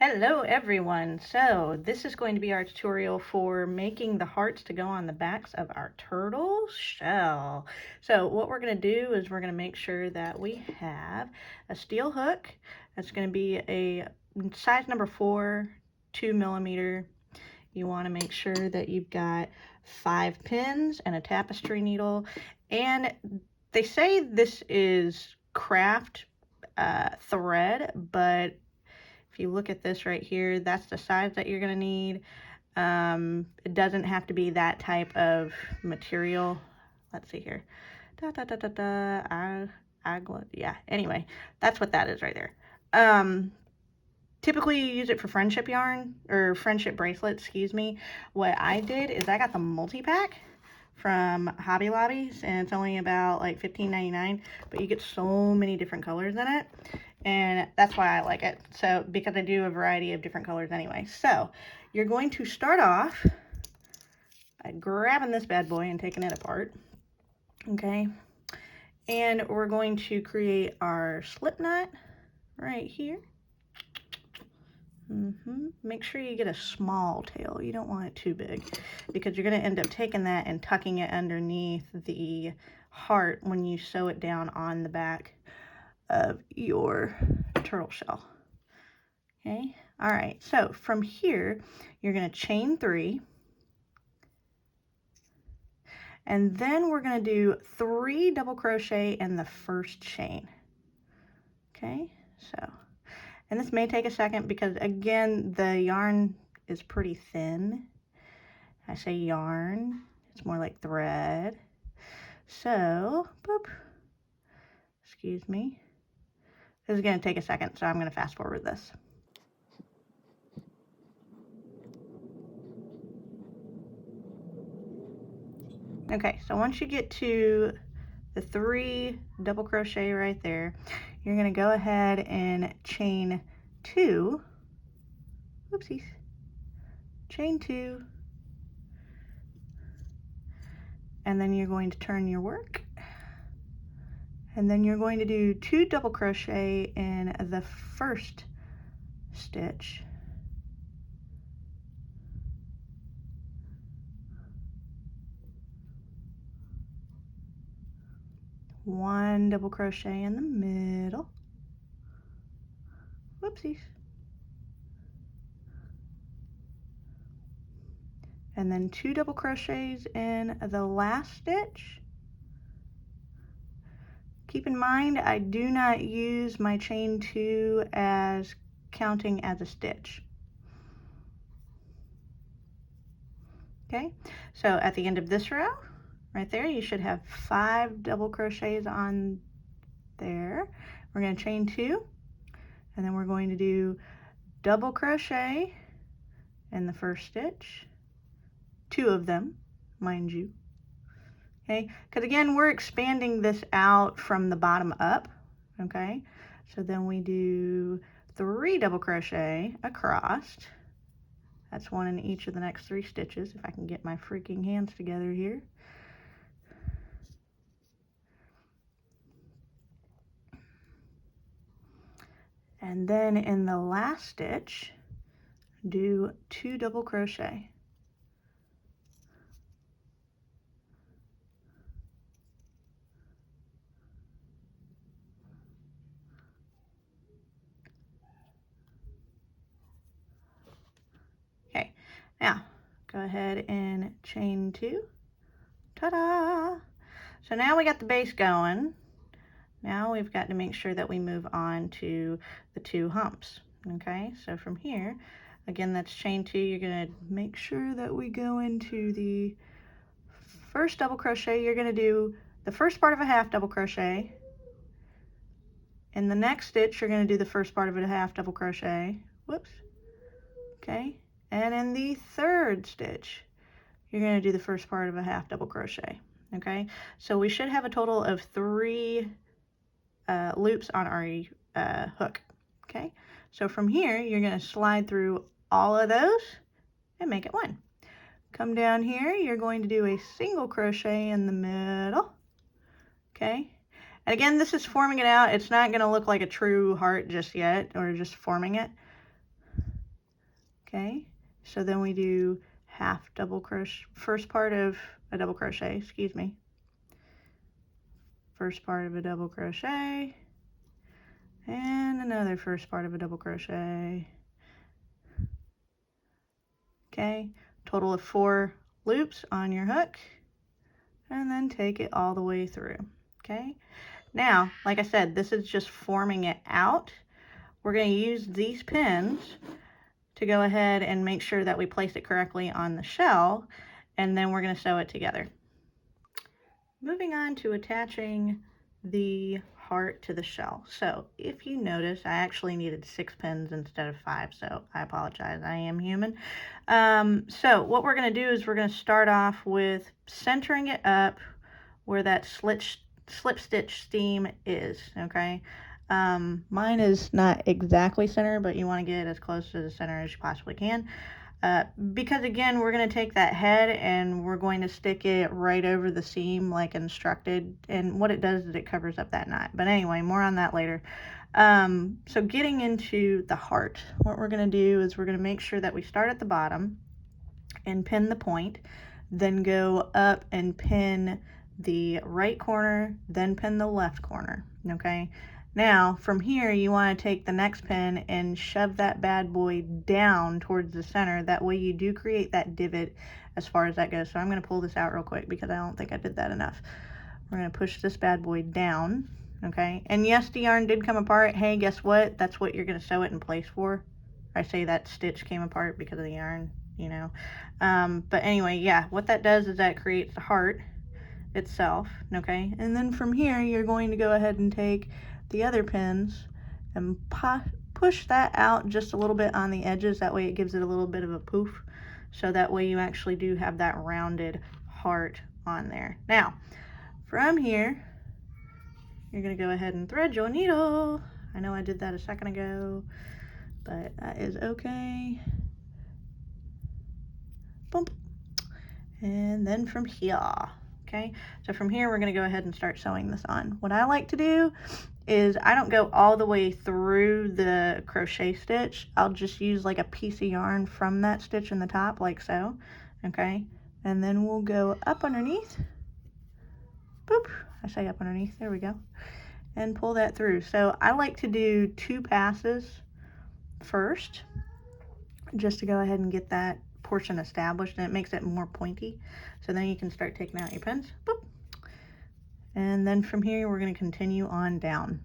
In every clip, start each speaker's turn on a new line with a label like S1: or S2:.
S1: Hello everyone! So this is going to be our tutorial for making the hearts to go on the backs of our turtle shell. So what we're going to do is we're going to make sure that we have a steel hook. That's going to be a size number 4, 2mm. You want to make sure that you've got 5 pins and a tapestry needle. And they say this is craft thread, but if you look at this right here, that's the size that you're going to need. It doesn't have to be that type of material. Let's see here. Yeah, anyway, that's what that is right there. Typically you use it for friendship yarn, or friendship bracelets, excuse me. What I did is I got the multi-pack from Hobby Lobbies, and it's only about like $15.99, but you get so many different colors in it, and that's why I like it. So because I do a variety of different colors anyway. So you're going to start off by grabbing this bad boy and taking it apart, okay? And we're going to create our slip knot right here. Make sure you get a small tail. You don't want it too big, because you're going to end up taking that and tucking it underneath the heart when you sew it down on the back of your turtle shell. Okay, all right, so from here you're going to chain 3, and then we're going to do 3 double crochet in the first chain. Okay, so, and this may take a second because, again, the yarn is pretty thin. I say yarn, it's more like thread. So, boop, excuse me. This is going to take a second, so I'm going to fast forward this. Okay, so once you get to the 3 double crochet right there, you're going to go ahead and chain 2, whoopsies, chain 2, and then you're going to turn your work, and then you're going to do 2 double crochet in the first stitch, one double crochet in the middle, whoopsies, and then 2 double crochets in the last stitch. Keep in mind, I do not use my chain 2 as counting as a stitch. Okay, so at the end of this row, right there, you should have 5 double crochets on there. We're going to chain 2, and then we're going to do double crochet in the first stitch, 2 of them, mind you. Okay, because again, we're expanding this out from the bottom up. Okay, so then we do 3 double crochet across. That's 1 in each of the next 3 stitches, if I can get my freaking hands together here. And then in the last stitch, do 2 double crochet. Okay, now go ahead and chain 2. Ta-da! So now we got the base going. Now we've got to make sure that we move on to the 2 humps. Okay, so from here, again, that's chain 2. You're going to make sure that we go into the first double crochet. You're going to do the first part of a half double crochet. In the next stitch, you're going to do the first part of a half double crochet. Whoops. Okay, and in the third stitch, you're going to do the first part of a half double crochet. Okay, so we should have a total of 3 loops on our hook. Okay, so from here you're going to slide through all of those and make it 1. Come down here, you're going to do a single crochet in the middle. Okay, and again, this is forming it out. It's not going to look like a true heart just yet, or just forming it. Okay, so then we do half double crochet, first part of a double crochet, excuse me, first part of a double crochet, and another first part of a double crochet. Okay, total of 4 loops on your hook, and then take it all the way through. Okay, now, like I said, this is just forming it out. We're going to use these pins to go ahead and make sure that we place it correctly on the shell, and then we're going to sew it together. Moving on to attaching the heart to the shell. So if you notice, I actually needed 6 pins instead of 5, so I apologize, I am human. So what we're going to do is we're going to start off with centering it up where that slip stitch seam is, okay? Mine is not exactly center, but you want to get as close to the center as you possibly can. Because again, we're going to take that head and we're going to stick it right over the seam like instructed, and what it does is it covers up that knot. But anyway, more on that later. So getting into the heart, what we're going to do is we're going to make sure that we start at the bottom and pin the point, then go up and pin the right corner, then pin the left corner, okay? Now, from here, you want to take the next pin and shove that bad boy down towards the center. That way you do create that divot as far as that goes. So I'm going to pull this out real quick because I don't think I did that enough. We're going to push this bad boy down, okay? And yes, the yarn did come apart. Hey, guess what? That's what you're going to sew it in place for. I say that stitch came apart because of the yarn, you know. But anyway, yeah, what that does is that creates the heart itself, okay? And then from here, you're going to go ahead and take the other pins and push that out just a little bit on the edges. That way it gives it a little bit of a poof. So that way you actually do have that rounded heart on there. Now, from here, you're going to go ahead and thread your needle. I know I did that a second ago, but that is okay. Boom. And then from here, okay? So from here, we're going to go ahead and start sewing this on. What I like to do is I don't go all the way through the crochet stitch. I'll just use like a piece of yarn from that stitch in the top, like so, okay? And then we'll go up underneath. Boop. I say up underneath. There we go. And pull that through. So I like to do 2 passes first, just to go ahead and get that portion established, and it makes it more pointy. So then you can start taking out your pins. Boop. And then from here, we're going to continue on down.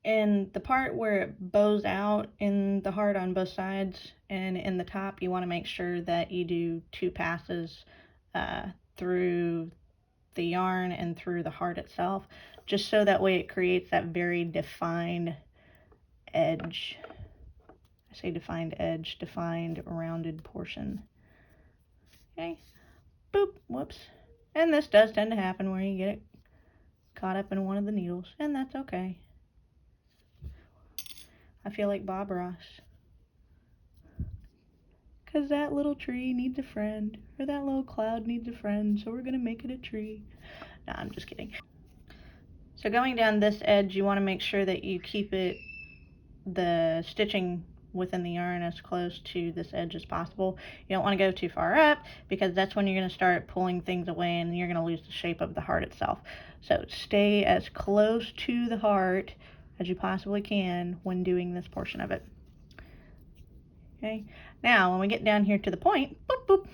S1: And the part where it bows out in the heart on both sides and in the top, you want to make sure that you do 2 passes through the yarn and through the heart itself, just so that way it creates that very defined edge. I say defined edge, defined rounded portion. Okay, boop, whoops. And this does tend to happen where you get it caught up in one of the needles, and that's okay. I feel like Bob Ross. Because that little tree needs a friend, or that little cloud needs a friend, so we're going to make it a tree. No, I'm just kidding. So going down this edge, you want to make sure that you keep the stitching within the yarn as close to this edge as possible. You don't want to go too far up, because that's when you're going to start pulling things away and you're going to lose the shape of the heart itself. So stay as close to the heart as you possibly can when doing this portion of it. Okay, now when we get down here to the point, boop, boop,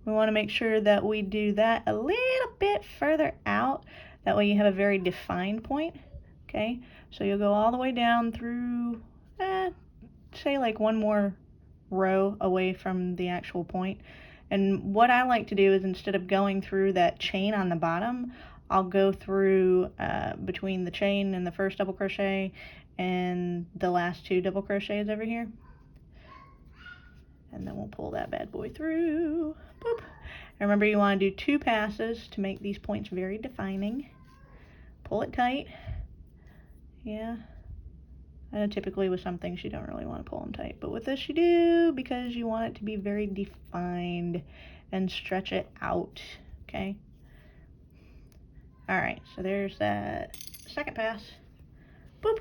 S1: we want to make sure that we do that a little bit further out. That way you have a very defined point. Okay, so you'll go all the way down through, say like one more row away from the actual point. And what I like to do is, instead of going through that chain on the bottom, I'll go through between the chain and the first double crochet and the last 2 double crochets over here. And then we'll pull that bad boy through. Boop. And remember, you want to do 2 passes to make these points very defining. Pull it tight. Yeah. I know typically with some things you don't really want to pull them tight, but with this you do, because you want it to be very defined and stretch it out. Okay. All right. So there's that second pass. Boop.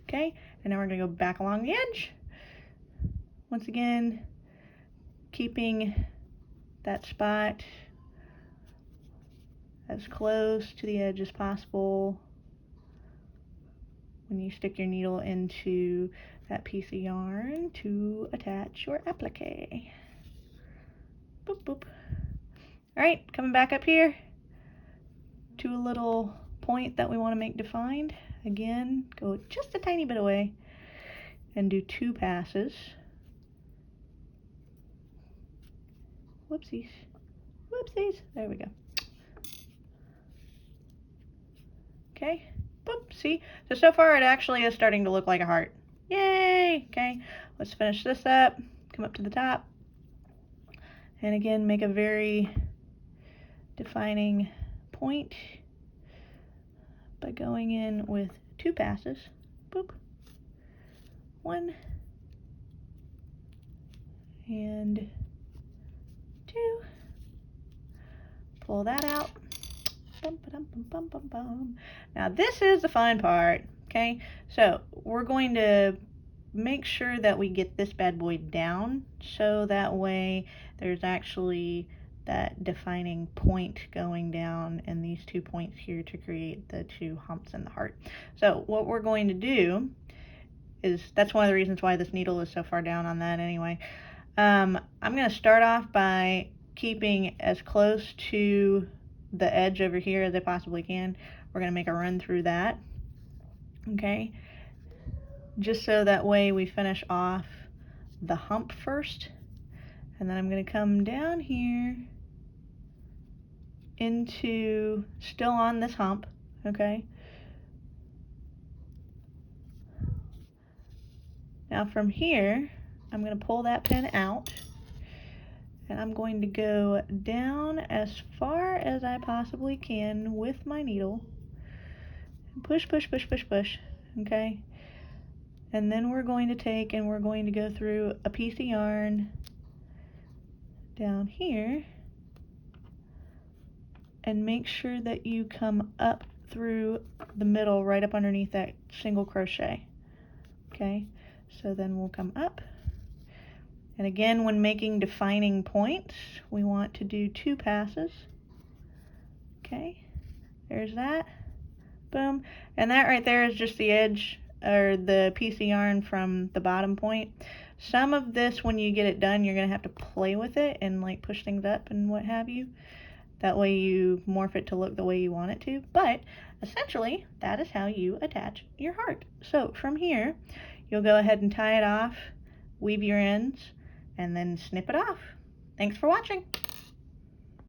S1: Okay. And now we're going to go back along the edge. once again, keeping that spot as close to the edge as possible when you stick your needle into that piece of yarn to attach your applique. Boop, boop. All right, coming back up here to a little point that we want to make defined. Again, go just a tiny bit away and do 2 passes. Whoopsies. Whoopsies. There we go. Okay. Boop. See? So far it actually is starting to look like a heart. Yay! Okay. Let's finish this up. Come up to the top. And again, make a very defining point by going in with 2 passes. Boop. 1 and 2. Pull that out. Bum, ba-dum, bum, bum, bum, bum. Now this is the fun part, okay? So we're going to make sure that we get this bad boy down, so that way there's actually that defining point going down and these 2 points here to create the 2 humps in the heart. So what we're going to do is, that's one of the reasons why this needle is so far down on that anyway. I'm going to start off by keeping as close to the edge over here as I possibly can. We're going to make a run through that, okay, just so that way we finish off the hump first, and then I'm going to come down here into, still on this hump, okay. Now from here I'm going to pull that pin out, and I'm going to go down as far as I possibly can with my needle. Push, push, push, push, push, okay? And then we're going to take and we're going to go through a piece of yarn down here and make sure that you come up through the middle right up underneath that single crochet, okay? So then we'll come up. And again, when making defining points, we want to do 2 passes. Okay, there's that. Boom. And that right there is just the edge, or the piece of yarn from the bottom point. Some of this, when you get it done, you're going to have to play with it and like push things up and what have you. That way you morph it to look the way you want it to. But essentially, that is how you attach your heart. So from here, you'll go ahead and tie it off, weave your ends, and then snip it off. Thanks for watching.